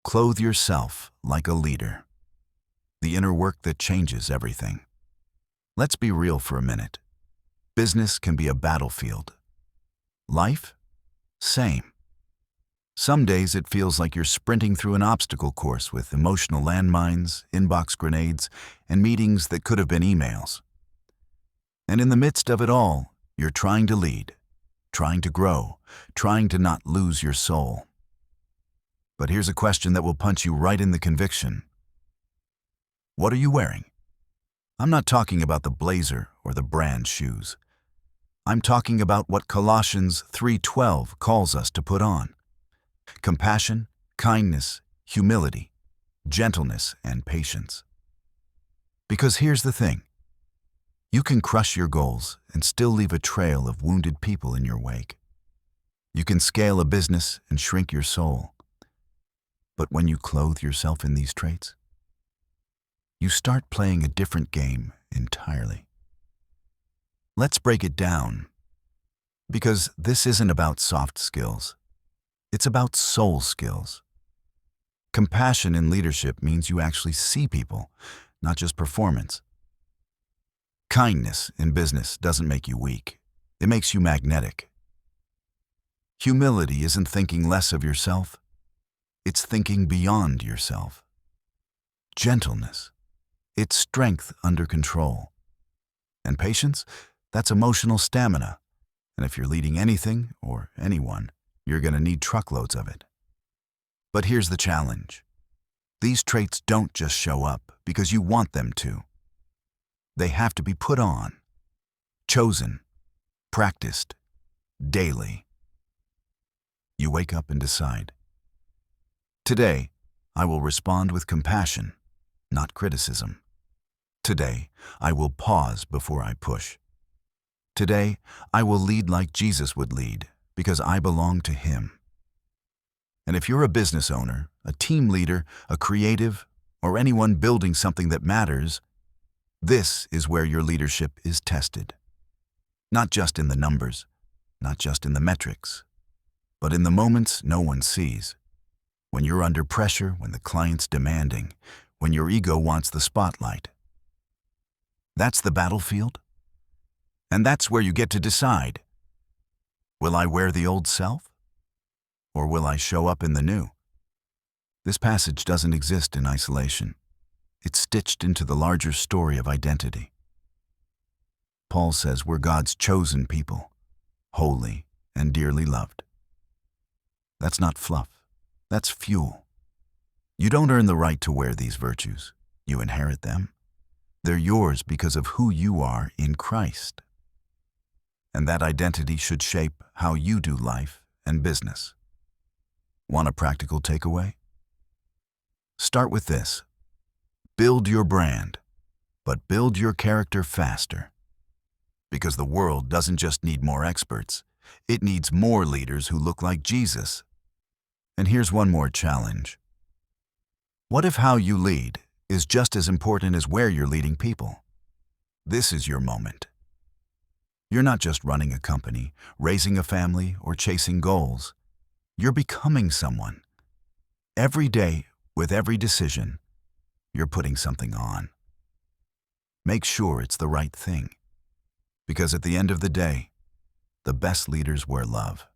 Clothe yourself like a leader. The inner work that changes everything. Let's be real for a minute. Business can be a battlefield. Life? Same. Some days it feels like you're sprinting through an obstacle course with emotional landmines, inbox grenades, and meetings that could have been emails. And in the midst of it all, you're trying to lead, trying to grow, trying to not lose your soul. But here's a question that will punch you right in the conviction. What are you wearing? I'm not talking about the blazer or the brand shoes. I'm talking about what Colossians 3:12 calls us to put on. Compassion, kindness, humility, gentleness, and patience. Because here's the thing. You can crush your goals and still leave a trail of wounded people in your wake. You can scale a business and shrink your soul. But when you clothe yourself in these traits, you start playing a different game entirely. Let's break it down, because this isn't about soft skills. It's about soul skills. Compassion in leadership means you actually see people, not just performance. Kindness in business doesn't make you weak. It makes you magnetic. Humility isn't thinking less of yourself. It's thinking beyond yourself. Gentleness. It's strength under control. And patience, that's emotional stamina. And if you're leading anything or anyone, you're going to need truckloads of it. But here's the challenge. These traits don't just show up because you want them to. They have to be put on, chosen, practiced, daily. You wake up and decide. Today, I will respond with compassion, not criticism. Today, I will pause before I push. Today, I will lead like Jesus would lead, because I belong to Him. And if you're a business owner, a team leader, a creative, or anyone building something that matters, this is where your leadership is tested. Not just in the numbers, not just in the metrics, but in the moments no one sees. When you're under pressure, when the client's demanding, when your ego wants the spotlight. That's the battlefield. And that's where you get to decide. Will I wear the old self? Or will I show up in the new? This passage doesn't exist in isolation. It's stitched into the larger story of identity. Paul says we're God's chosen people, holy and dearly loved. That's not fluff. That's fuel. You don't earn the right to wear these virtues. You inherit them. They're yours because of who you are in Christ. And that identity should shape how you do life and business. Want a practical takeaway? Start with this. Build your brand, but build your character faster. Because the world doesn't just need more experts. It needs more leaders who look like Jesus. And here's one more challenge. What if how you lead is just as important as where you're leading people? This is your moment. You're not just running a company, raising a family, or chasing goals. You're becoming someone. Every day, with every decision, you're putting something on. Make sure it's the right thing. Because at the end of the day, the best leaders wear love.